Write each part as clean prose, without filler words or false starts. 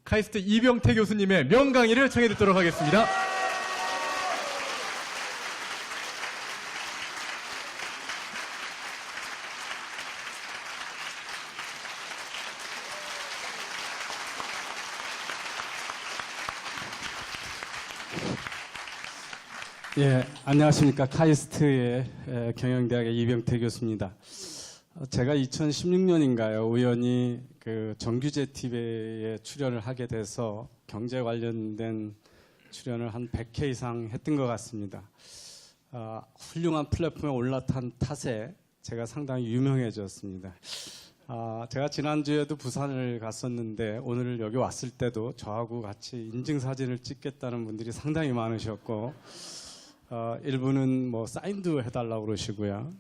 카이스트 이병태 교수님의 명강의를 청해 듣도록 하겠습니다. 예, 안녕하십니까. 카이스트의 경영대학의 이병태 교수입니다. 제가 2016년인가요, 우연히 그 정규제 TV에 출연을 하게 돼서 경제 관련된 출연을 한 100회 이상 했던 것 같습니다. 훌륭한 플랫폼에 올라탄 탓에 제가 상당히 유명해졌습니다. 제가 지난주에도 부산을 갔었는데 오늘 여기 왔을 때도 저하고 같이 인증사진을 찍겠다는 분들이 상당히 많으셨고, 일부는 뭐 사인도 해달라고 그러시고요.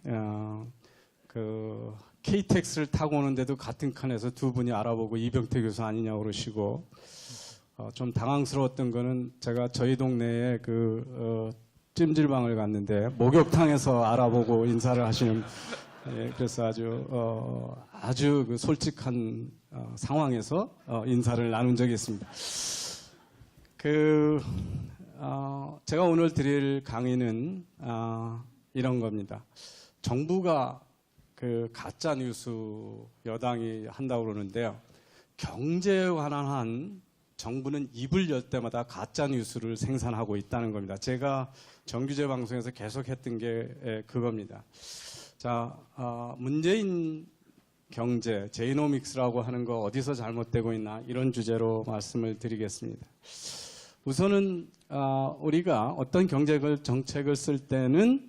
그 KTX를 타고 오는데도 같은 칸에서 두 분이 알아보고 이병태 교수 아니냐고 그러시고, 좀 당황스러웠던 거는 제가 저희 동네에 그 찜질방을 갔는데 목욕탕에서 알아보고 인사를 하시는, 예, 그래서 아주 그 솔직한 상황에서 인사를 나눈 적이 있습니다. 제가 오늘 드릴 강의는 이런 겁니다. 정부가 그 가짜 뉴스 여당이 한다고 그러는데요. 경제에 관한 한 정부는 입을 열 때마다 가짜 뉴스를 생산하고 있다는 겁니다. 제가 정규제 방송에서 계속 했던 게 그겁니다. 자, 문재인 경제, 제이노믹스라고 하는 거 어디서 잘못되고 있나, 이런 주제로 말씀을 드리겠습니다. 우선은 우리가 어떤 정책을 쓸 때는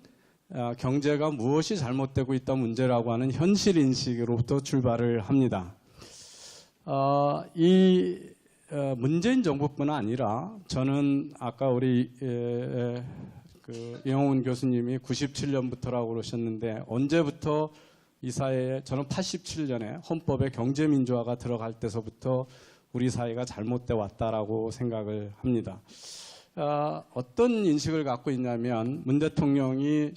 경제가 무엇이 잘못되고 있다 문제라고 하는 현실 인식으로부터 출발을 합니다. 문재인 정부뿐 아니라 저는 아까 우리 이영훈 교수님이 97년부터라고 그러셨는데, 언제부터 이 사회에, 저는 87년에 헌법에 경제민주화가 들어갈 때서부터 우리 사회가 잘못돼 왔다라고 생각을 합니다. 어떤 인식을 갖고 있냐면, 문 대통령이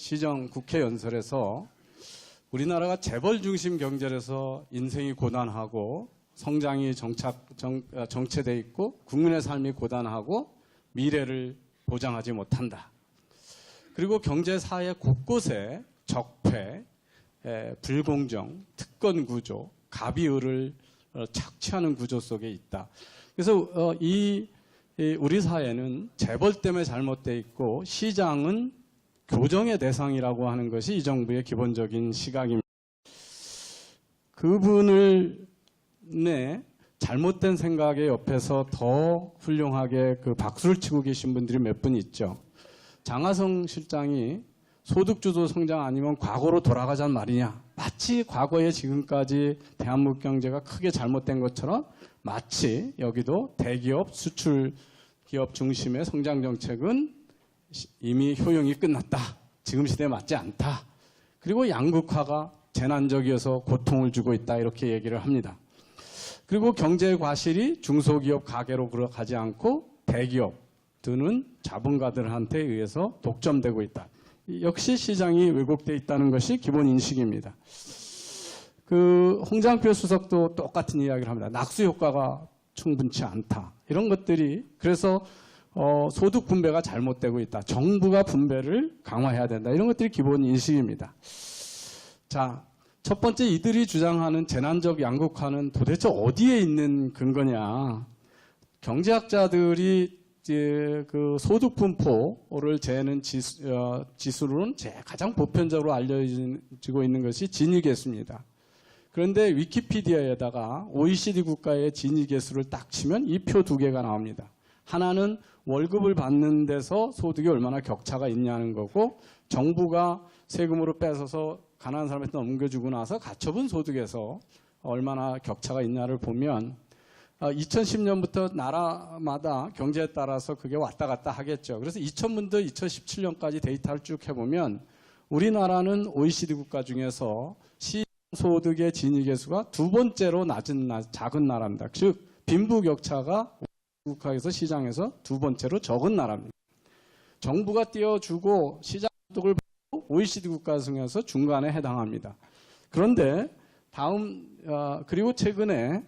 국회 연설에서 우리나라가 재벌 중심 경제라서 인생이 고단하고 성장이 정체돼 있고 국민의 삶이 고단하고 미래를 보장하지 못한다. 그리고 경제 사회 곳곳에 적폐, 불공정, 특권 구조, 갑의을을 착취하는 구조 속에 있다. 그래서 우리 사회는 재벌 때문에 잘못돼 있고 시장은 교정의 대상이라고 하는 것이 이 정부의 기본적인 시각입니다. 그분을 잘못된 생각에 옆에서 더 훌륭하게 그 박수를 치고 계신 분들이 몇 분 있죠. 장하성 실장이 소득주도 성장 아니면 과거로 돌아가자는 말이냐. 마치 과거에 지금까지 대한민국 경제가 크게 잘못된 것처럼 마치 여기도 대기업, 수출 기업 중심의 성장 정책은 이미 효용이 끝났다. 지금 시대에 맞지 않다. 그리고 양극화가 재난적이어서 고통을 주고 있다. 이렇게 얘기를 합니다. 그리고 경제 과실이 중소기업 가게로 가지 않고 대기업들은 자본가들한테 의해서 독점되고 있다. 역시 시장이 왜곡되어 있다는 것이 기본 인식입니다. 홍장표 수석도 똑같은 이야기를 합니다. 낙수 효과가 충분치 않다. 이런 것들이, 그래서 소득 분배가 잘못되고 있다. 정부가 분배를 강화해야 된다. 이런 것들이 기본 인식입니다. 자, 첫 번째, 이들이 주장하는 재난적 양극화는 도대체 어디에 있는 근거냐. 경제학자들이 그 소득 분포를 재는 지수로는 가장 보편적으로 알려지고 있는 것이 지니계수입니다. 그런데 위키피디아에다가 OECD 국가의 지니계수를 딱 치면 이 표 두 개가 나옵니다. 하나는 월급을 받는 데서 소득이 얼마나 격차가 있냐는 거고, 정부가 세금으로 뺏어서 가난한 사람한테 넘겨주고 나서 가처분 소득에서 얼마나 격차가 있냐를 보면 2010년부터 나라마다 경제에 따라서 그게 왔다 갔다 하겠죠. 그래서 2000년부터 2017년까지 데이터를 쭉 해보면 우리나라는 OECD 국가 중에서 시소득의 진위계수가 두 번째로 작은 나라입니다. 즉 빈부격차가 국가에서 시장에서 두 번째로 적은 나라입니다. 정부가 띄워주고 시장 소득을 받고 OECD 국가 중에서 중간에 해당합니다. 그런데 그리고 최근에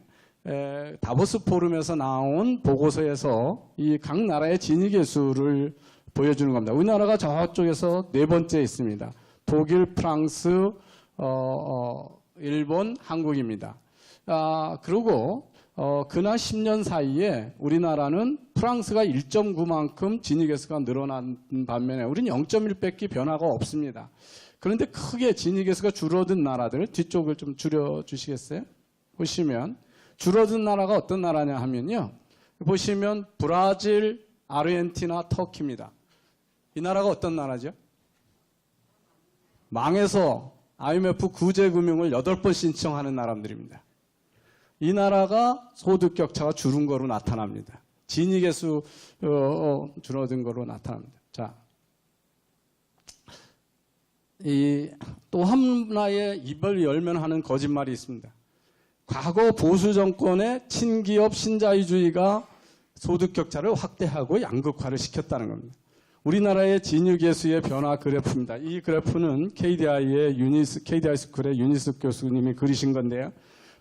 다보스 포럼에서 나온 보고서에서 이 각 나라의 진위 계수를 보여주는 겁니다. 우리나라가 저쪽에서 네 번째 있습니다. 독일, 프랑스, 일본, 한국입니다. 그리고 근한 10년 사이에 우리나라는 프랑스가 1.9만큼 진위 계수가 늘어난 반면에 우리는 0.1밖에 변화가 없습니다. 그런데 크게 진위 계수가 줄어든 나라들 뒤쪽을 좀 줄여주시겠어요? 보시면 줄어든 나라가 어떤 나라냐 하면요. 보시면 브라질, 아르헨티나, 터키입니다. 이 나라가 어떤 나라죠? 망해서 IMF 구제금융을 8번 신청하는 나라들입니다. 이 나라가 소득 격차가 줄은 거로 나타납니다. 진위 계수 줄어든 거로 나타납니다. 자, 또 하나의 입을 열면 하는 거짓말이 있습니다. 과거 보수 정권의 친기업 신자유주의가 소득 격차를 확대하고 양극화를 시켰다는 겁니다. 우리나라의 진위 계수의 변화 그래프입니다. 이 그래프는 KDI 스쿨의 유니스 교수님이 그리신 건데요.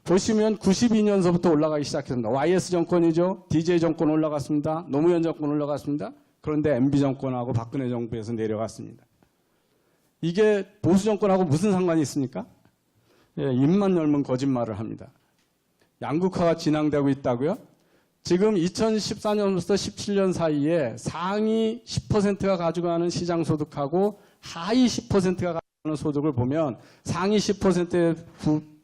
보시면 92년서부터 올라가기 시작했습니다. YS 정권이죠. DJ 정권 올라갔습니다. 노무현 정권 올라갔습니다. 그런데 MB 정권하고 박근혜 정부에서 내려갔습니다. 이게 보수 정권하고 무슨 상관이 있습니까? 입만 열면 거짓말을 합니다. 양극화가 진행되고 있다고요? 지금 2014년부터 17년 사이에 상위 10%가 가져가는 시장소득하고 하위 10%가 가져가는 소득을 보면 상위 10%의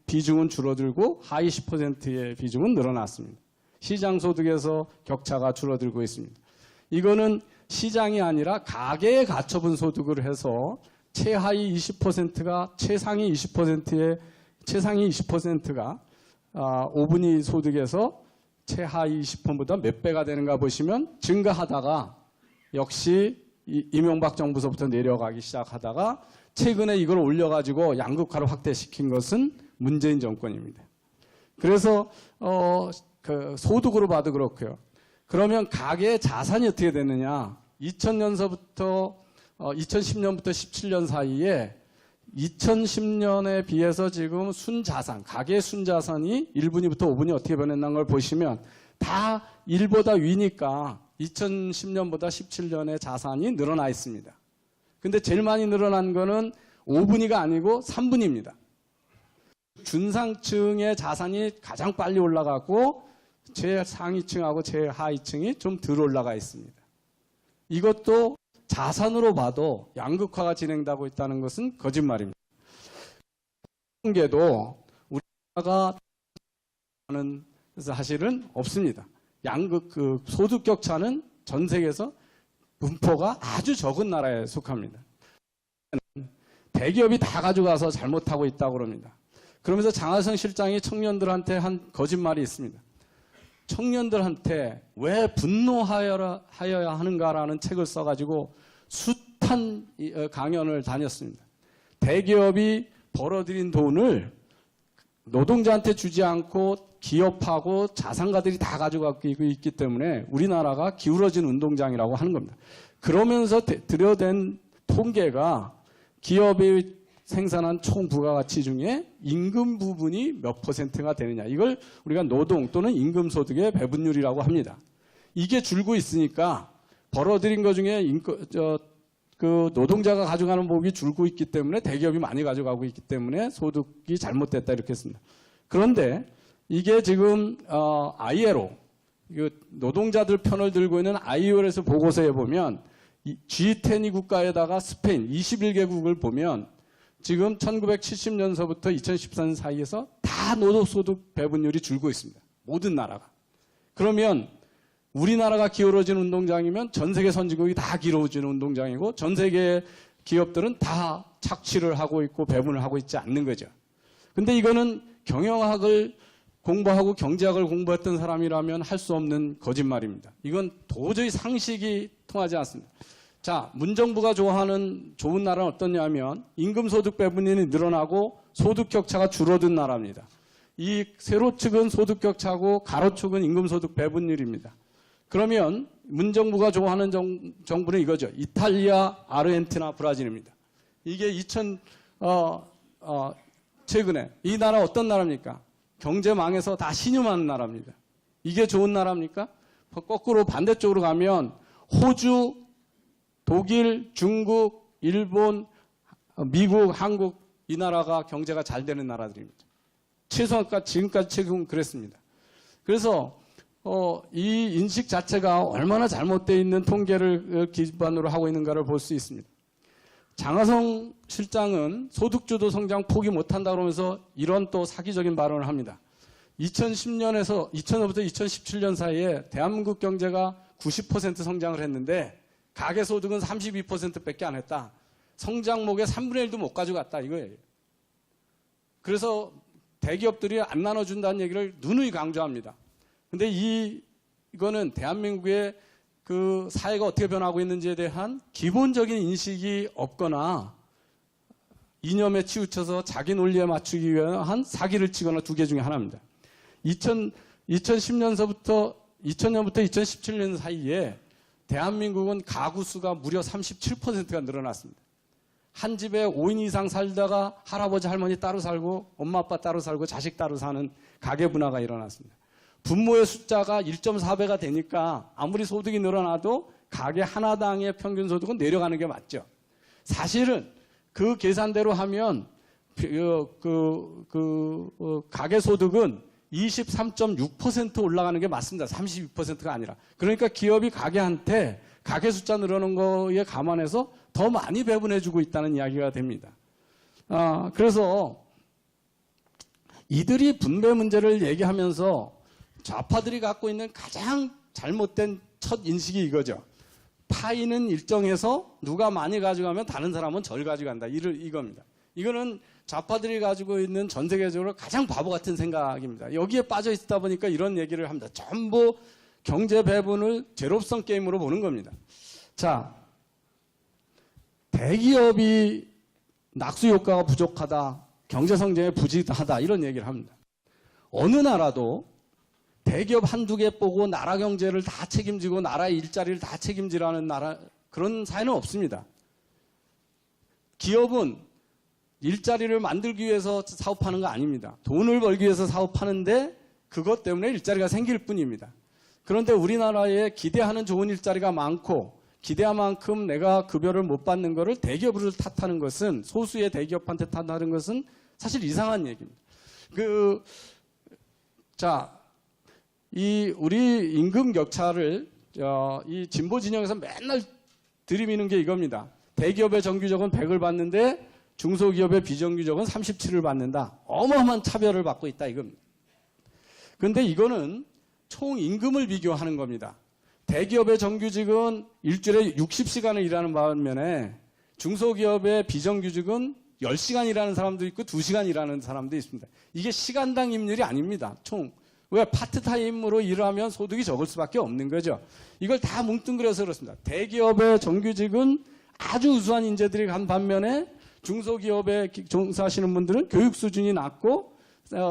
비중은 줄어들고 하위 10%의 비중은 늘어났습니다. 시장소득에서 격차가 줄어들고 있습니다. 이거는 시장이 아니라 가계에 가처분 소득을 해서 최하위 20%가 최상위 20%가 5분위 소득에서 최하위 20%보다 몇 배가 되는가 보시면 증가하다가 역시 이명박 정부서부터 내려가기 시작하다가 최근에 이걸 올려가지고 양극화를 확대시킨 것은 문재인 정권입니다. 그래서 그 소득으로 봐도 그렇고요. 그러면 가계의 자산이 어떻게 되느냐? 2010년부터 17년 사이에 2010년에 비해서 지금 순자산, 가계 순자산이 1분위부터 5분위 어떻게 변했는 걸 보시면 다 1보다 위니까 2010년보다 17년에 자산이 늘어나 있습니다. 근데 제일 많이 늘어난 거는 5분위가 아니고 3분위입니다. 중상층의 자산이 가장 빨리 올라갔고 최상위층하고 최하위층이 좀 덜 올라가 있습니다. 이것도 자산으로 봐도 양극화가 진행되고 있다는 것은 거짓말입니다. 통계도 우리나라가 하는 사실은 없습니다. 소득 격차는 전 세계에서 분포가 아주 적은 나라에 속합니다. 대기업이 다 가져가서 잘못하고 있다고 그럽니다. 그러면서 장하성 실장이 청년들한테 한 거짓말이 있습니다. 청년들한테 왜 분노하여야 하는가라는 책을 써가지고 숱한 강연을 다녔습니다. 대기업이 벌어들인 돈을 노동자한테 주지 않고 기업하고 자산가들이 다 가져가고 있기 때문에 우리나라가 기울어진 운동장이라고 하는 겁니다. 그러면서 들여댄 통계가 기업이 생산한 총 부가가치 중에 임금 부분이 몇 %가 되느냐. 이걸 우리가 노동 또는 임금 소득의 배분율이라고 합니다. 이게 줄고 있으니까 벌어들인 것 중에 그 노동자가 가져가는 부분이 줄고 있기 때문에 대기업이 많이 가져가고 있기 때문에 소득이 잘못됐다 이렇게 했습니다. 그런데 이게 지금 ILO 노동자들 편을 들고 있는 ILO에서 보고서에 보면 G10 국가에다가 스페인 21개국을 보면 지금 1970년서부터 2014년 사이에서 다 노동소득 배분율이 줄고 있습니다. 모든 나라가. 그러면 우리나라가 기울어진 운동장이면 전 세계 선진국이 다 기울어진 운동장이고 전 세계 기업들은 다 착취를 하고 있고 배분을 하고 있지 않는 거죠. 근데 이거는 경영학을 공부하고 경제학을 공부했던 사람이라면 할 수 없는 거짓말입니다. 이건 도저히 상식이 통하지 않습니다. 자, 문정부가 좋아하는 좋은 나라는 어떠냐면 임금소득 배분율이 늘어나고 소득 격차가 줄어든 나라입니다. 이 세로축은 소득 격차고 가로축은 임금소득 배분율입니다. 그러면 문정부가 좋아하는 정부는 이거죠. 이탈리아, 아르헨티나, 브라질입니다. 이게 최근에 이 나라 어떤 나라입니까? 경제 망해서 다 신음하는 나라입니다. 이게 좋은 나라입니까? 거꾸로 반대쪽으로 가면 호주, 독일, 중국, 일본, 미국, 한국 이 나라가 경제가 잘 되는 나라들입니다. 지금까지 최근 그랬습니다. 그래서 이 인식 자체가 얼마나 잘못되어 있는 통계를 기반으로 하고 있는가를 볼 수 있습니다. 장하성 실장은 소득주도 성장 포기 못한다 그러면서 이런 또 사기적인 발언을 합니다. 2010년부터 2017년 사이에 대한민국 경제가 90% 성장을 했는데 가계소득은 32%밖에 안 했다. 성장목의 3분의 1도 못 가져갔다 이거예요. 그래서 대기업들이 안 나눠준다는 얘기를 누누이 강조합니다. 근데 이거는 대한민국의 그 사회가 어떻게 변하고 있는지에 대한 기본적인 인식이 없거나 이념에 치우쳐서 자기 논리에 맞추기 위한 사기를 치거나 두 개 중에 하나입니다. 2010년부터 2017년 사이에 대한민국은 가구 수가 무려 37%가 늘어났습니다. 한 집에 5인 이상 살다가 할아버지 할머니 따로 살고 엄마 아빠 따로 살고 자식 따로 사는 가계 분화가 일어났습니다. 분모의 숫자가 1.4배가 되니까 아무리 소득이 늘어나도 가계 하나당의 평균 소득은 내려가는 게 맞죠. 사실은 그 계산대로 하면 가계 소득은 23.6% 올라가는 게 맞습니다. 32%가 아니라. 그러니까 기업이 가게한테 가계 숫자 늘어나는 거에 감안해서 더 많이 배분해주고 있다는 이야기가 됩니다. 그래서 이들이 분배 문제를 얘기하면서 좌파들이 갖고 있는 가장 잘못된 첫 인식이 이거죠. 파이는 일정해서 누가 많이 가져가면 다른 사람은 절 가져간다. 이겁니다. 이거는 좌파들이 가지고 있는 전 세계적으로 가장 바보 같은 생각입니다. 여기에 빠져 있다 보니까 이런 얘기를 합니다. 전부 경제 배분을 제로성 게임으로 보는 겁니다. 자, 대기업이 낙수 효과가 부족하다, 경제 성장에 부진하다 이런 얘기를 합니다. 어느 나라도 대기업 한두 개 보고 나라 경제를 다 책임지고 나라의 일자리를 다 책임지라는 그런 사회는 없습니다. 기업은 일자리를 만들기 위해서 사업하는 거 아닙니다. 돈을 벌기 위해서 사업하는데 그것 때문에 일자리가 생길 뿐입니다. 그런데 우리나라에 기대하는 좋은 일자리가 많고 기대한 만큼 내가 급여를 못 받는 것을 대기업을 탓하는 것은 소수의 대기업한테 탓하는 것은 사실 이상한 얘기입니다. 우리 임금 격차를 이 진보 진영에서 맨날 들이미는 게 이겁니다. 대기업의 정규직은 100을 받는데 중소기업의 비정규직은 37을 받는다. 어마어마한 차별을 받고 있다 이겁니다. 그런데 이거는 총 임금을 비교하는 겁니다. 대기업의 정규직은 일주일에 60시간을 일하는 반면에 중소기업의 비정규직은 10시간 일하는 사람도 있고 2시간 일하는 사람도 있습니다. 이게 시간당 임률이 아닙니다. 왜 파트타임으로 일을 하면 소득이 적을 수밖에 없는 거죠. 이걸 다 뭉뚱그려서 그렇습니다. 대기업의 정규직은 아주 우수한 인재들이 간 반면에 중소기업에 종사하시는 분들은 교육 수준이 낮고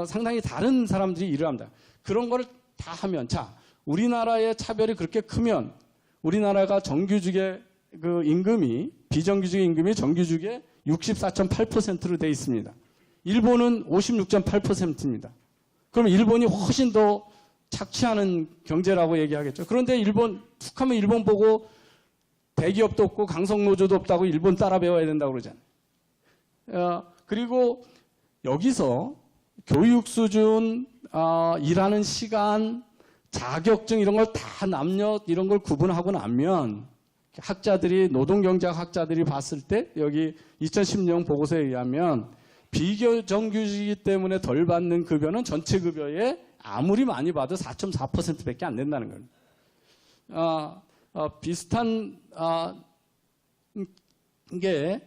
상당히 다른 사람들이 일을 합니다. 그런 거를 다 하면 우리나라의 차별이 그렇게 크면 우리나라가 정규직의 그 임금이 비정규직의 임금이 정규직의 64.8%로 돼 있습니다. 일본은 56.8%입니다. 그럼 일본이 훨씬 더 착취하는 경제라고 얘기하겠죠. 그런데 툭하면 일본 보고 대기업도 없고 강성노조도 없다고 일본 따라 배워야 된다고 그러잖아요. 그리고 여기서 교육 수준, 일하는 시간, 자격증 이런 걸 다 남녀 이런 걸 구분하고 나면 노동경제학 학자들이 봤을 때 여기 2010년 보고서에 의하면 비정규직이기 때문에 덜 받는 급여는 전체 급여에 아무리 많이 봐도 4.4%밖에 안 된다는 겁니다. 비슷한 게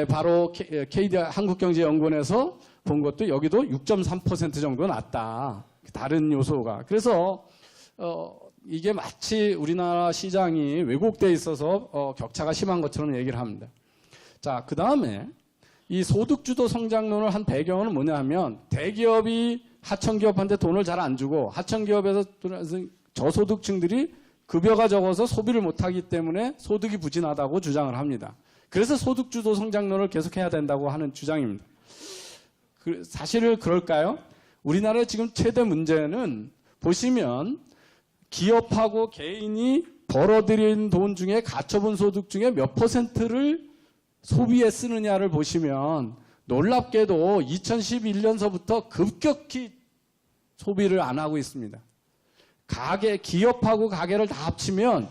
바로 KD 한국경제연구원에서 본 것도 여기도 6.3% 정도 낮다. 다른 요소가. 그래서 이게 마치 우리나라 시장이 왜곡되어 있어서 격차가 심한 것처럼 얘기를 합니다. 자, 그 다음에 이 소득주도 성장론을 한 배경은 뭐냐 하면 대기업이 하청기업한테 돈을 잘 안 주고 하청기업에서 저소득층들이 급여가 적어서 소비를 못하기 때문에 소득이 부진하다고 주장을 합니다. 그래서 소득주도 성장론을 계속해야 된다고 하는 주장입니다. 사실은 그럴까요? 우리나라의 지금 최대 문제는 보시면 기업하고 개인이 벌어들인 돈 중에 가처분 소득 중에 몇 퍼센트를 소비에 쓰느냐를 보시면 놀랍게도 2011년서부터 급격히 소비를 안 하고 있습니다. 기업하고 가게를 다 합치면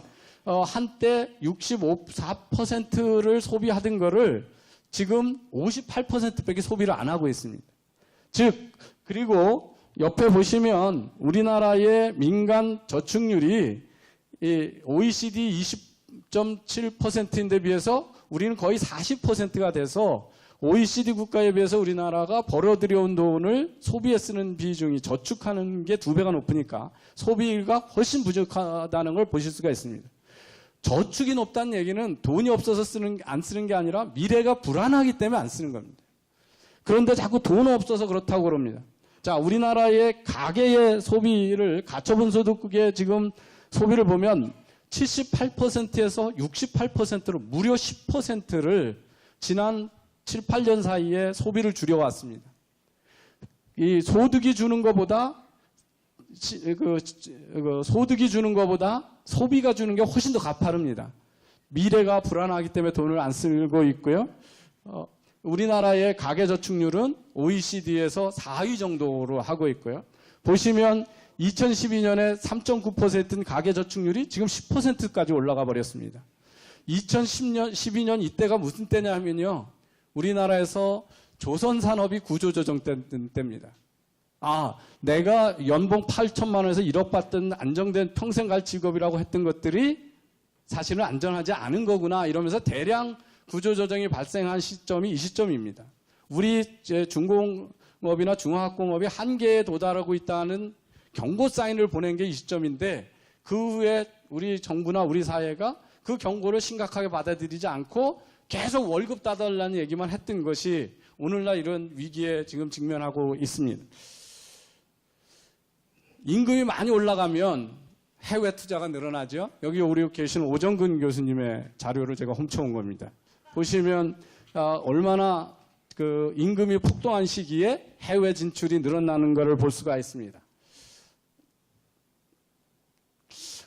한때 64%를 소비하던 거를 지금 58%밖에 소비를 안 하고 있습니다. 즉, 그리고 옆에 보시면 우리나라의 민간 저축률이 OECD 20.7%인데 비해서 우리는 거의 40%가 돼서 OECD 국가에 비해서 우리나라가 벌어들여온 돈을 소비에 쓰는 비중이 저축하는 게 2배가 높으니까 소비가 훨씬 부족하다는 걸 보실 수가 있습니다. 저축이 높다는 얘기는 돈이 없어서 안 쓰는 게 아니라 미래가 불안하기 때문에 안 쓰는 겁니다. 그런데 자꾸 돈 없어서 그렇다고 그럽니다. 자, 우리나라의 가계의 소비를 가처분 소득국의 지금 소비를 보면 78%에서 68%로 무려 10%를 지난 7, 8년 사이에 소비를 줄여왔습니다. 이 소득이 주는 것보다 소득이 주는 것보다 소비가 주는 게 훨씬 더 가파릅니다. 미래가 불안하기 때문에 돈을 안 쓰고 있고요. 우리나라의 가계 저축률은 OECD에서 4위 정도로 하고 있고요. 보시면 2012년에 3.9%인 가계 저축률이 지금 10%까지 올라가 버렸습니다. 2012년 이때가 무슨 때냐 하면요. 우리나라에서 조선산업이 구조조정 때입니다. 내가 연봉 8천만 원에서 1억 받던 안정된 평생 갈 직업이라고 했던 것들이 사실은 안전하지 않은 거구나 이러면서 대량 구조조정이 발생한 시점이 이 시점입니다. 우리 중공업이나 중화학공업이 한계에 도달하고 있다는 경고 사인을 보낸 게 이 시점인데 그 후에 우리 정부나 우리 사회가 그 경고를 심각하게 받아들이지 않고 계속 월급 따달라는 얘기만 했던 것이 오늘날 이런 위기에 지금 직면하고 있습니다. 임금이 많이 올라가면 해외 투자가 늘어나죠. 여기 우리 계신 오정근 교수님의 자료를 제가 훔쳐온 겁니다. 보시면 얼마나 그 임금이 폭등한 시기에 해외 진출이 늘어나는 것을 볼 수가 있습니다.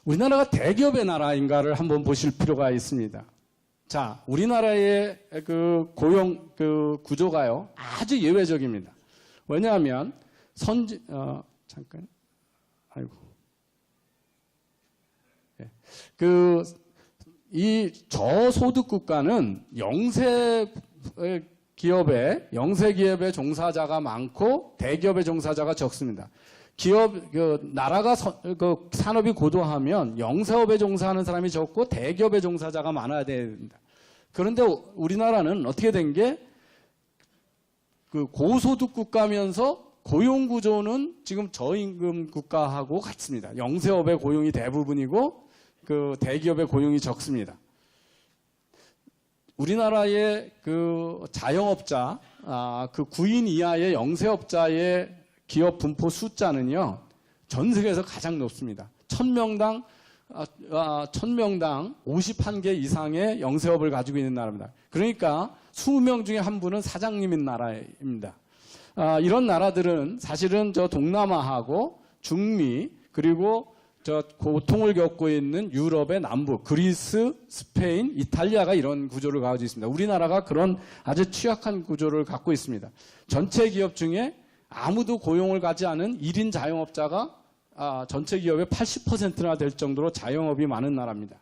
우리나라가 대기업의 나라인가를 한번 보실 필요가 있습니다. 자, 우리나라의 그 고용 그 구조가요 아주 예외적입니다. 왜냐하면 잠깐, 이 저소득 국가는 영세 기업의 종사자가 많고 대기업의 종사자가 적습니다. 나라가 산업이 고도하면 영세업에 종사하는 사람이 적고 대기업의 종사자가 많아야 됩니다. 그런데 우리나라는 어떻게 된 게 고소득 국가면서 고용 구조는 지금 저임금 국가하고 같습니다. 영세업의 고용이 대부분이고 대기업의 고용이 적습니다. 우리나라의 자영업자, 9인 이하의 영세업자의 기업 분포 숫자는요, 전 세계에서 가장 높습니다. 1000명당 51개 이상의 영세업을 가지고 있는 나라입니다. 그러니까 20명 중에 한 분은 사장님인 나라입니다. 이런 나라들은 사실은 동남아하고 중미, 그리고 고통을 겪고 있는 유럽의 남부, 그리스, 스페인, 이탈리아가 이런 구조를 가지고 있습니다. 우리나라가 그런 아주 취약한 구조를 갖고 있습니다. 전체 기업 중에 아무도 고용을 가지 않은 1인 자영업자가 전체 기업의 80%나 될 정도로 자영업이 많은 나라입니다.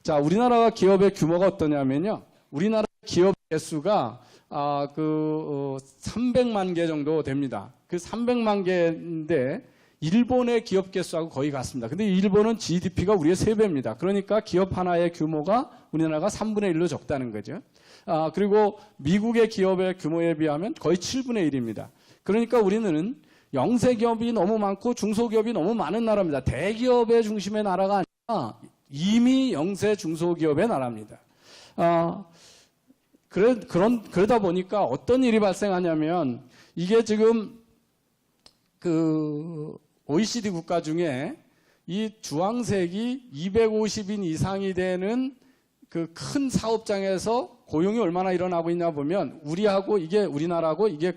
자, 우리나라가 기업의 규모가 어떠냐면요. 우리나라 기업 개수가 300만 개 정도 됩니다. 그 300만 개인데 일본의 기업 개수하고 거의 같습니다. 근데 일본은 GDP가 우리의 3배입니다. 그러니까 기업 하나의 규모가 우리나라가 3분의 1로 적다는 거죠. 그리고 미국의 기업의 규모에 비하면 거의 7분의 1입니다. 그러니까 우리는 영세기업이 너무 많고 중소기업이 너무 많은 나라입니다. 대기업의 중심의 나라가 아니라 이미 영세 중소기업의 나라입니다. 그러다 보니까 어떤 일이 발생하냐면 이게 지금 OECD 국가 중에 이 주황색이 250인 이상이 되는 큰 사업장에서 고용이 얼마나 일어나고 있냐 보면 우리나라하고 이게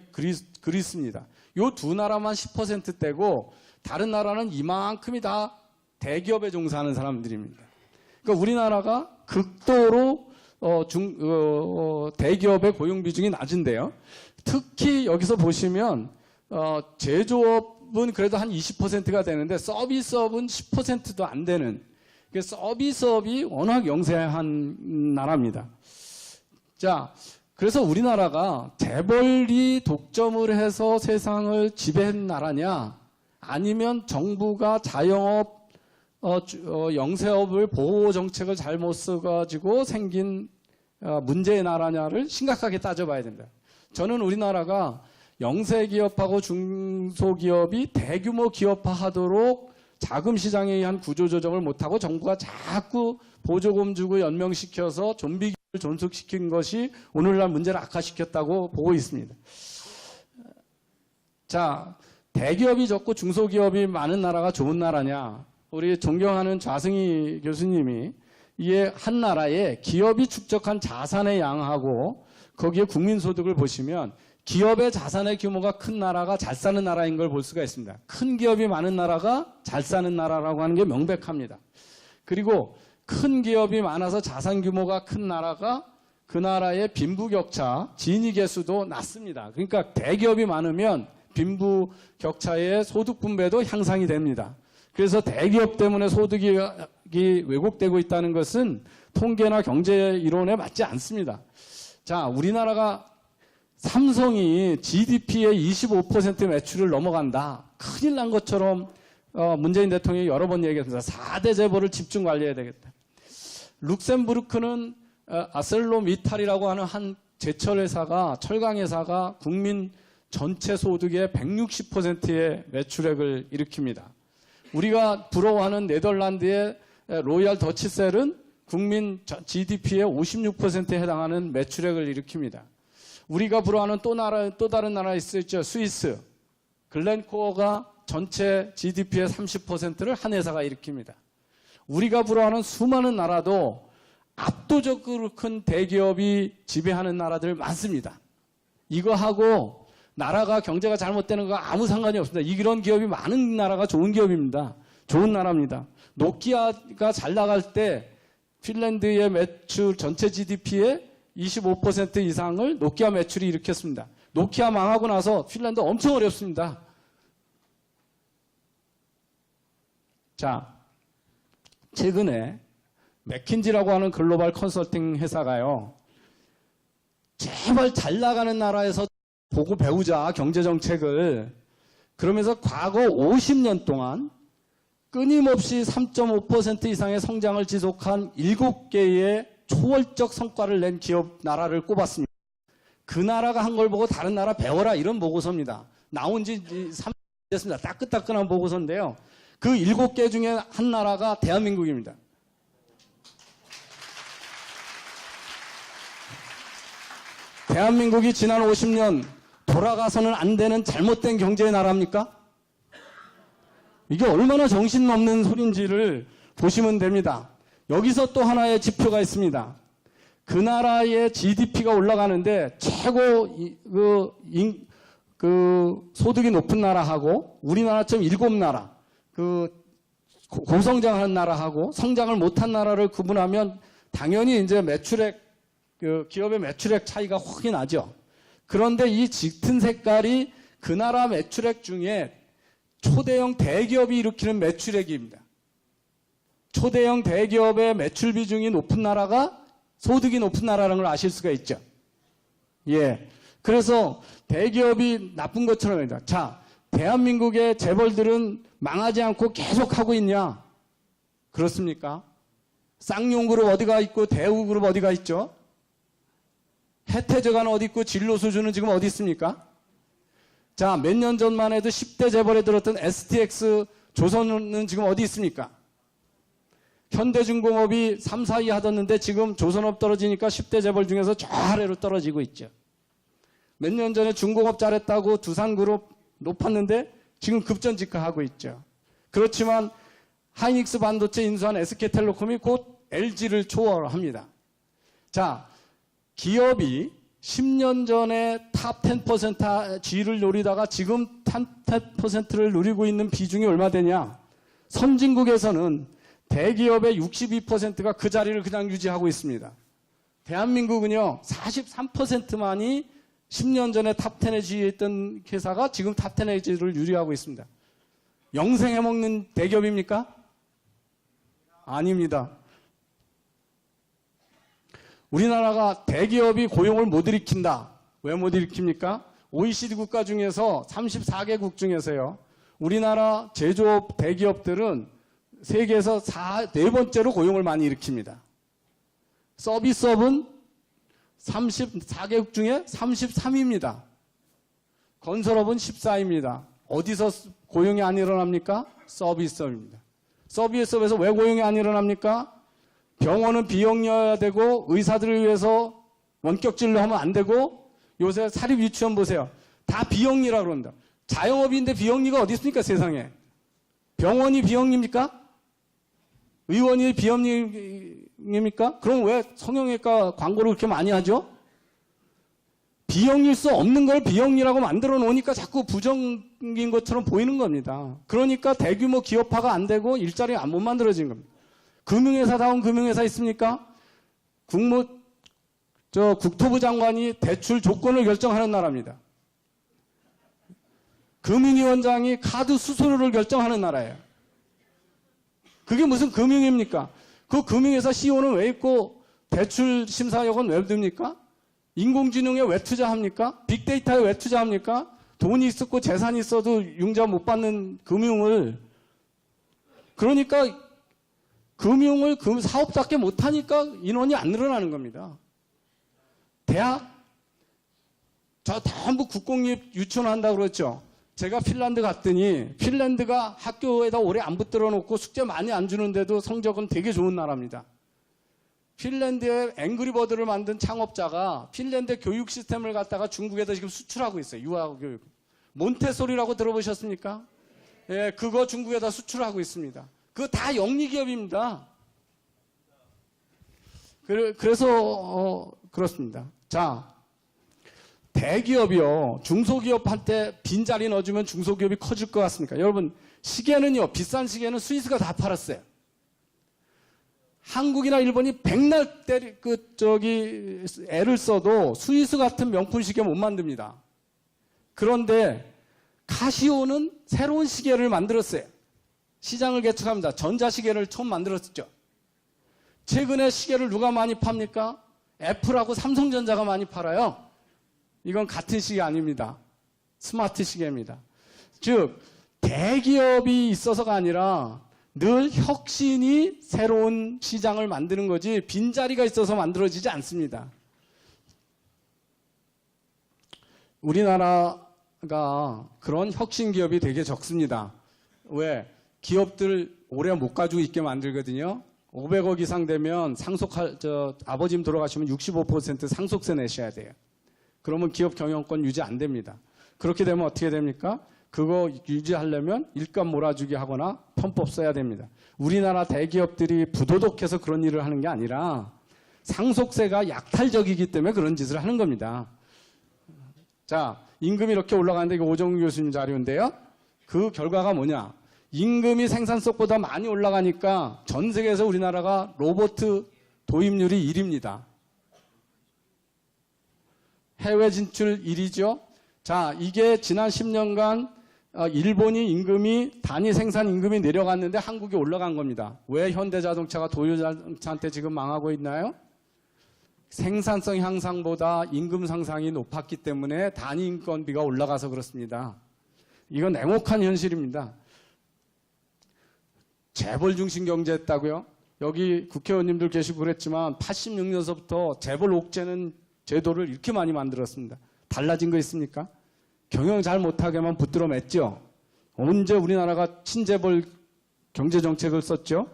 그리스입니다. 요 두 나라만 10%대고 다른 나라는 이만큼이 다 대기업에 종사하는 사람들입니다. 그러니까 우리나라가 극도로 대기업의 고용 비중이 낮은데요. 특히 여기서 보시면 제조업은 그래도 한 20%가 되는데 서비스업은 10%도 안 되는, 서비스업이 워낙 영세한 나라입니다. 자, 그래서 우리나라가 재벌이 독점을 해서 세상을 지배한 나라냐, 아니면 정부가 자영업, 영세업을 보호 정책을 잘못 써가지고 생긴 문제의 나라냐를 심각하게 따져봐야 된다. 저는 우리나라가 영세기업하고 중소기업이 대규모 기업화하도록 자금 시장에 의한 구조조정을 못하고 정부가 자꾸 보조금 주고 연명시켜서 좀비기업을 존속시킨 것이 오늘날 문제를 악화시켰다고 보고 있습니다. 자, 대기업이 적고 중소기업이 많은 나라가 좋은 나라냐? 우리 존경하는 좌승희 교수님이 이게 한 나라의 기업이 축적한 자산의 양하고 거기에 국민소득을 보시면 기업의 자산의 규모가 큰 나라가 잘 사는 나라인 걸 볼 수가 있습니다. 큰 기업이 많은 나라가 잘 사는 나라라고 하는 게 명백합니다. 그리고 큰 기업이 많아서 자산 규모가 큰 나라가 그 나라의 빈부격차, 진위 개수도 낮습니다. 그러니까 대기업이 많으면 빈부격차의 소득 분배도 향상이 됩니다. 그래서 대기업 때문에 소득이 왜곡되고 있다는 것은 통계나 경제 이론에 맞지 않습니다. 자, 우리나라가 삼성이 GDP의 25% 매출을 넘어간다. 큰일 난 것처럼 문재인 대통령이 여러 번 얘기했습니다. 4대 재벌을 집중 관리해야 되겠다. 룩셈부르크는 아셀로미탈이라고 하는 한 제철 회사가, 철강 회사가 국민 전체 소득의 160%의 매출액을 일으킵니다. 우리가 부러워하는 네덜란드의 로얄 더치셀은 국민 GDP의 56%에 해당하는 매출액을 일으킵니다. 우리가 부러워하는 또 다른 나라 있죠. 스위스. 글렌코어가 전체 GDP의 30%를 한 회사가 일으킵니다. 우리가 부러워하는 수많은 나라도 압도적으로 큰 대기업이 지배하는 나라들 많습니다. 이거하고 나라가 경제가 잘못되는 거 아무 상관이 없습니다. 이런 기업이 많은 나라가 좋은 기업입니다. 좋은 나라입니다. 노키아가 잘 나갈 때 핀란드의 매출 전체 GDP의 25% 이상을 노키아 매출이 일으켰습니다. 노키아 망하고 나서 핀란드 엄청 어렵습니다. 자, 최근에 맥킨지라고 하는 글로벌 컨설팅 회사가요, 제발 잘 나가는 나라에서 보고 배우자, 경제정책을. 그러면서 과거 50년 동안 끊임없이 3.5% 이상의 성장을 지속한 7개의 초월적 성과를 낸 기업 나라를 꼽았습니다. 그 나라가 한 걸 보고 다른 나라 배워라, 이런 보고서입니다. 나온 지 3년 됐습니다. 따끈따끈한 보고서인데요. 그 7개 중에 한 나라가 대한민국입니다. 대한민국이 지난 50년 돌아가서는 안 되는 잘못된 경제의 나라입니까? 이게 얼마나 정신없는 소린지를 보시면 됩니다. 여기서 또 하나의 지표가 있습니다. 그 나라의 GDP가 올라가는데 최고 소득이 높은 나라하고 우리나라처럼 7나라, 고성장하는 나라하고 성장을 못한 나라를 구분하면 당연히 이제 매출액, 기업의 매출액 차이가 확이 나죠. 그런데 이 짙은 색깔이 그 나라 매출액 중에 초대형 대기업이 일으키는 매출액입니다. 초대형 대기업의 매출 비중이 높은 나라가 소득이 높은 나라라는 걸 아실 수가 있죠. 예. 그래서 대기업이 나쁜 것처럼 합니다. 자, 대한민국의 재벌들은 망하지 않고 계속 하고 있냐? 그렇습니까? 쌍용그룹 어디가 있고 대우그룹 어디가 있죠? 혜태저가는 어디 있고 진로수주는 지금 어디 있습니까? 자, 몇 년 전만 해도 10대 재벌에 들었던 STX 조선은 지금 어디 있습니까? 현대중공업이 3, 4위 하던데 지금 조선업 떨어지니까 10대 재벌 중에서 저 아래로 떨어지고 있죠. 몇 년 전에 중공업 잘했다고 두산그룹 높았는데 지금 급전직하하고 있죠. 그렇지만 하이닉스 반도체 인수한 SK텔레콤이 곧 LG를 초월합니다. 자, 기업이 10년 전에 탑 10% G를 노리다가 지금 탑 10%를 누리고 있는 비중이 얼마 되냐? 선진국에서는 대기업의 62%가 그 자리를 그냥 유지하고 있습니다. 대한민국은요, 43%만이 10년 전에 탑 10에 G에 있던 회사가 지금 탑 10의 G를 유지하고 있습니다. 영생해먹는 대기업입니까? 아닙니다. 우리나라가 대기업이 고용을 못 일으킨다. 왜 못 일으킵니까? OECD 국가 중에서 34개국 중에서요. 우리나라 제조업 대기업들은 세계에서 4번째로 고용을 많이 일으킵니다. 서비스업은 34개국 중에 33위입니다. 건설업은 14위입니다. 어디서 고용이 안 일어납니까? 서비스업입니다. 서비스업에서 왜 고용이 안 일어납니까? 병원은 비영리여야 되고 의사들을 위해서 원격 진료하면 안 되고 요새 사립 유치원 보세요. 다 비영리라고 그럽니다. 자영업인데 비영리가 어디 있습니까 세상에. 병원이 비영리입니까? 의원이 비영리입니까? 그럼 왜 성형외과 광고를 그렇게 많이 하죠? 비영리일 수 없는 걸 비영리라고 만들어 놓으니까 자꾸 부정인 것처럼 보이는 겁니다. 그러니까 대규모 기업화가 안 되고 일자리가 못 만들어진 겁니다. 금융회사다운 금융회사 있습니까? 국토부 장관이 대출 조건을 결정하는 나라입니다. 금융위원장이 카드 수수료를 결정하는 나라예요. 그게 무슨 금융입니까? 그 금융회사 CEO는 왜 있고 대출 심사역은 왜 듭니까? 인공지능에 왜 투자합니까? 빅데이터에 왜 투자합니까? 돈이 있었고 재산이 있어도 융자 못 받는 금융을 그러니까 금융을 사업답게 못하니까 인원이 안 늘어나는 겁니다. 대학 저 전부 국공립 유치원한다고 그랬죠. 제가 핀란드 갔더니 핀란드가 학교에다 오래 안 붙들어 놓고 숙제 많이 안 주는데도 성적은 되게 좋은 나라입니다. 핀란드의 앵그리버드를 만든 창업자가 핀란드 교육 시스템을 갖다가 중국에다 지금 수출하고 있어요. 유아교육. 몬테소리라고 들어보셨습니까? 예, 그거 중국에다 수출하고 있습니다. 그거 다 영리기업입니다. 그래서 그렇습니다. 자, 대기업이요. 중소기업한테 빈자리 넣어주면 중소기업이 커질 것 같습니까? 여러분, 시계는요. 비싼 시계는 스위스가 다 팔았어요. 한국이나 일본이 백날 애를 써도 스위스 같은 명품 시계 못 만듭니다. 그런데 카시오는 새로운 시계를 만들었어요. 시장을 개척합니다. 전자시계를 처음 만들었죠. 최근에 시계를 누가 많이 팝니까? 애플하고 삼성전자가 많이 팔아요. 이건 같은 시계 아닙니다. 스마트 시계입니다. 즉 대기업이 있어서가 아니라 늘 혁신이 새로운 시장을 만드는 거지 빈자리가 있어서 만들어지지 않습니다. 우리나라가 그런 혁신 기업이 되게 적습니다. 왜? 기업들 오래 못 가지고 있게 만들거든요. 500억 이상 되면 아버님 돌아가시면 65% 상속세 내셔야 돼요. 그러면 기업 경영권 유지 안 됩니다. 그렇게 되면 어떻게 됩니까? 그거 유지하려면 일감 몰아주기 하거나 편법 써야 됩니다. 우리나라 대기업들이 부도덕해서 그런 일을 하는 게 아니라 상속세가 약탈적이기 때문에 그런 짓을 하는 겁니다. 자, 임금이 이렇게 올라가는데 이거 오정훈 교수님 자료인데요. 그 결과가 뭐냐? 임금이 생산성보다 많이 올라가니까 전 세계에서 우리나라가 로봇 도입률이 1위입니다. 해외 진출 1위죠. 자, 이게 지난 10년간 일본이 임금이 단위 생산 임금이 내려갔는데 한국이 올라간 겁니다. 왜 현대자동차가 도요자동차한테 지금 망하고 있나요? 생산성 향상보다 임금 상상이 높았기 때문에 단위 인건비가 올라가서 그렇습니다. 이건 냉혹한 현실입니다. 재벌 중심 경제했다고요? 여기 국회의원님들 계시고 그랬지만 86년서부터 재벌 옥죄는 제도를 이렇게 많이 만들었습니다. 달라진 거 있습니까? 경영 잘 못하게만 붙들어 맸죠. 언제 우리나라가 친재벌 경제정책을 썼죠?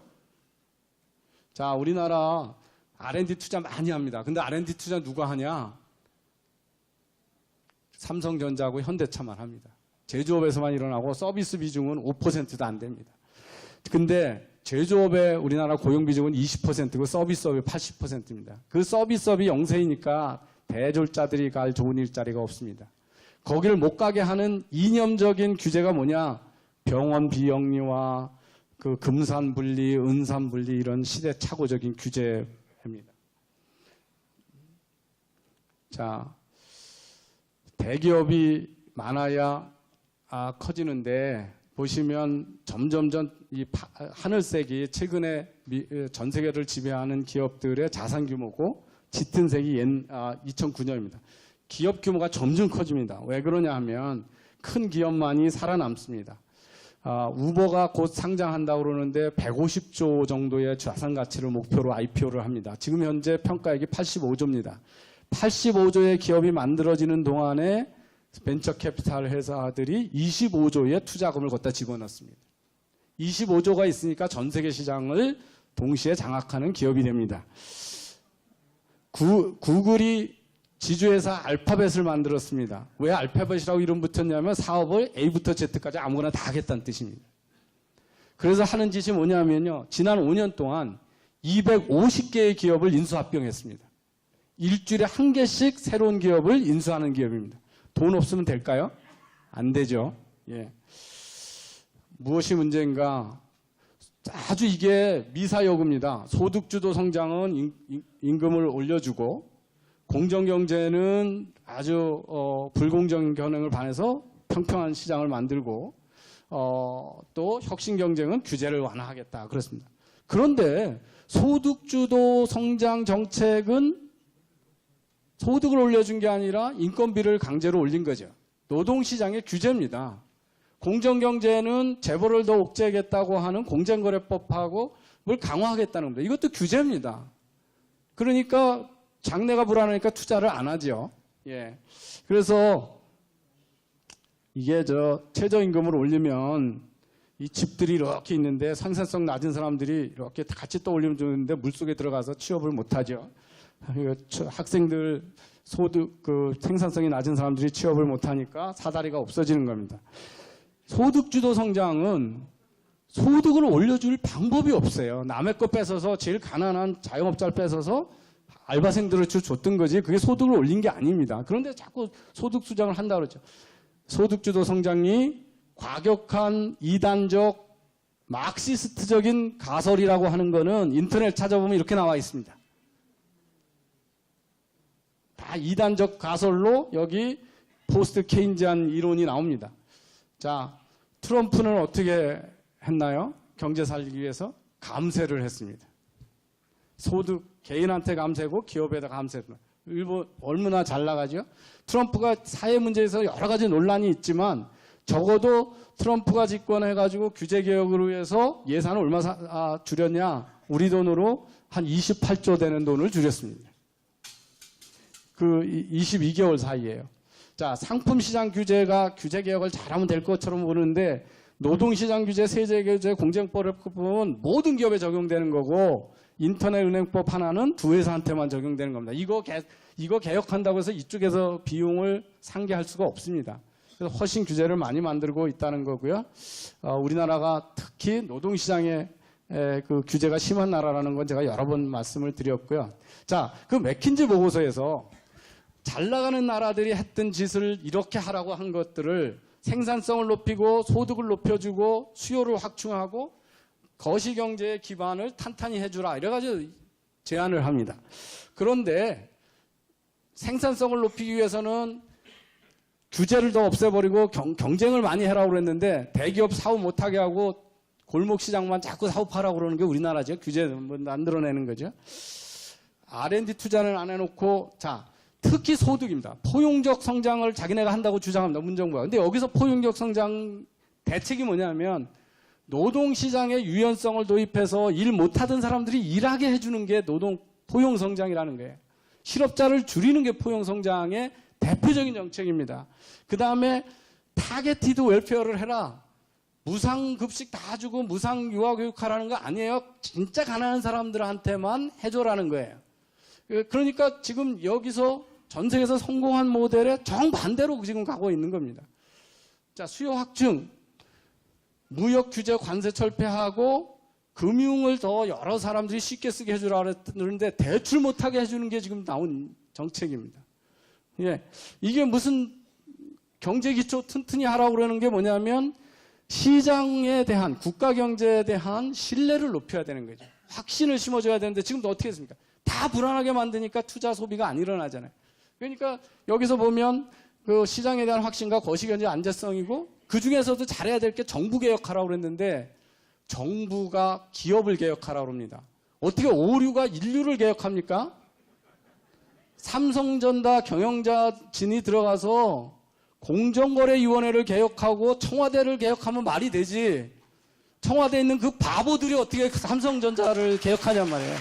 자, 우리나라 R&D 투자 많이 합니다. 근데 R&D 투자 누가 하냐? 삼성전자하고 현대차만 합니다. 제조업에서만 일어나고 서비스 비중은 5%도 안 됩니다. 근데 제조업의 우리나라 고용 비중은 20%고 서비스업이 80%입니다. 그 서비스업이 영세이니까 대졸자들이 갈 좋은 일자리가 없습니다. 거기를 못 가게 하는 이념적인 규제가 뭐냐? 병원 비영리와 그 금산 분리, 은산 분리 이런 시대착오적인 규제입니다. 자, 대기업이 많아야 커지는데 보시면 점점점 이 하늘색이 최근에 전 세계를 지배하는 기업들의 자산 규모고 짙은 색이 2009년입니다. 기업 규모가 점점 커집니다. 왜 그러냐 하면 큰 기업만이 살아남습니다. 우버가 곧 상장한다고 그러는데 150조 정도의 자산 가치를 목표로 IPO를 합니다. 지금 현재 평가액이 85조입니다. 85조의 기업이 만들어지는 동안에 벤처 캐피탈 회사들이 25조의 투자금을 걷다 집어넣습니다. 25조가 있으니까 전 세계 시장을 동시에 장악하는 기업이 됩니다. 구글이 지주회사 알파벳을 만들었습니다. 왜 알파벳이라고 이름 붙였냐면 사업을 A부터 Z까지 아무거나 다 하겠다는 뜻입니다. 그래서 하는 짓이 뭐냐면요. 지난 5년 동안 250개의 기업을 인수합병했습니다. 일주일에 한 개씩 새로운 기업을 인수하는 기업입니다. 돈 없으면 될까요? 안 되죠. 예. 무엇이 문제인가? 아주 이게 미사여구입니다. 소득주도 성장은 임금을 올려주고 공정경제는 아주 불공정 경영을 반해서 평평한 시장을 만들고 또 혁신경쟁은 규제를 완화하겠다 그렇습니다. 그런데 소득주도 성장 정책은 소득을 올려준 게 아니라 인건비를 강제로 올린 거죠. 노동시장의 규제입니다. 공정경제는 재벌을 더 옥죄하겠다고 하는 공정거래법하고 뭘 강화하겠다는 겁니다. 이것도 규제입니다. 그러니까 장래가 불안하니까 투자를 안 하죠. 예. 그래서 이게 최저임금을 올리면 이 집들이 이렇게 있는데 생산성 낮은 사람들이 이렇게 같이 떠올리면 좋은데 물속에 들어가서 취업을 못 하죠. 학생들 소득 생산성이 낮은 사람들이 취업을 못 하니까 사다리가 없어지는 겁니다. 소득주도 성장은 소득을 올려줄 방법이 없어요. 남의 거 뺏어서 제일 가난한 자영업자를 뺏어서 알바생들을 줬던 거지 그게 소득을 올린 게 아닙니다. 그런데 자꾸 소득 수정을 한다 그러죠. 소득주도 성장이 과격한 이단적 마크시스트적인 가설이라고 하는 거는 인터넷 찾아보면 이렇게 나와 있습니다. 다 이단적 가설로 여기 포스트 케인지안 이론이 나옵니다. 자, 트럼프는 어떻게 했나요? 경제 살리기 위해서 감세를 했습니다. 소득 개인한테 감세고 기업에다 감세했습니다. 일본 얼마나 잘 나가죠? 트럼프가 사회 문제에서 여러 가지 논란이 있지만 적어도 트럼프가 집권해가지고 규제 개혁을 위해서 예산을 얼마 줄였냐? 우리 돈으로 한 28조 되는 돈을 줄였습니다. 그 22개월 사이에요. 자, 상품시장 규제가 규제 개혁을 잘하면 될 것처럼 보는데 노동시장 규제, 세제 규제, 공정법 보면 모든 기업에 적용되는 거고 인터넷 은행법 하나는 두 회사한테만 적용되는 겁니다. 이거 개혁한다고 해서 이쪽에서 비용을 상계할 수가 없습니다. 그래서 훨씬 규제를 많이 만들고 있다는 거고요. 우리나라가 특히 노동시장에 그 규제가 심한 나라라는 건 제가 여러 번 말씀을 드렸고요. 자, 그 맥킨지 보고서에서 잘 나가는 나라들이 했던 짓을 이렇게 하라고 한 것들을 생산성을 높이고 소득을 높여주고 수요를 확충하고 거시경제의 기반을 탄탄히 해주라 이래가지고 제안을 합니다. 그런데 생산성을 높이기 위해서는 규제를 더 없애버리고 경쟁을 많이 해라고 그랬는데 대기업 사업 못하게 하고 골목시장만 자꾸 사업하라고 그러는 게 우리나라죠. 규제 만들어내는 거죠. R&D 투자는 안 해놓고 자 특히 소득입니다. 포용적 성장을 자기네가 한다고 주장합니다. 문정부가. 근데 여기서 포용적 성장 대책이 뭐냐면 노동시장의 유연성을 도입해서 일 못하던 사람들이 일하게 해주는 게 포용성장이라는 거예요. 실업자를 줄이는 게 포용성장의 대표적인 정책입니다. 그 다음에 타겟티드 웰페어를 해라. 무상급식 다 주고 무상 유아교육하라는 거 아니에요. 진짜 가난한 사람들한테만 해줘라는 거예요. 그러니까 지금 여기서 전 세계에서 성공한 모델에 정반대로 지금 가고 있는 겁니다. 자, 수요 확충. 무역 규제 관세 철폐하고 금융을 더 여러 사람들이 쉽게 쓰게 해주라 그랬는데 대출 못하게 해주는 게 지금 나온 정책입니다. 예. 이게 무슨 경제 기초 튼튼히 하라고 그러는 게 뭐냐면 시장에 대한, 국가 경제에 대한 신뢰를 높여야 되는 거죠. 확신을 심어줘야 되는데 지금도 어떻게 했습니까? 다 불안하게 만드니까 투자 소비가 안 일어나잖아요. 그러니까 여기서 보면 그 시장에 대한 확신과 거시경제 안정성이고 그 중에서도 잘해야 될 게 정부 개혁하라고 그랬는데 정부가 기업을 개혁하라고 합니다. 어떻게 오류가 인류를 개혁합니까? 삼성전자 경영자진이 들어가서 공정거래위원회를 개혁하고 청와대를 개혁하면 말이 되지. 청와대에 있는 그 바보들이 어떻게 삼성전자를 개혁하냔 말이에요.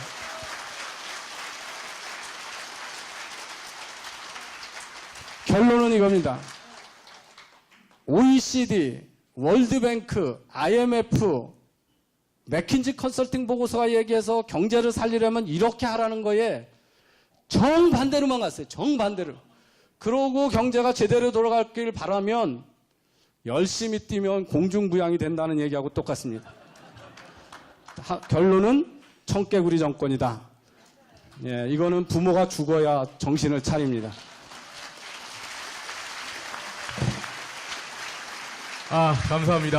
결론은 이겁니다. OECD, 월드뱅크, IMF, 맥킨지 컨설팅 보고서가 얘기해서 경제를 살리려면 이렇게 하라는 거에 정반대로만 갔어요. 정반대로. 그러고 경제가 제대로 돌아가길 바라면 열심히 뛰면 공중부양이 된다는 얘기하고 똑같습니다. 결론은 청개구리 정권이다. 예, 이거는 부모가 죽어야 정신을 차립니다. 아, 감사합니다.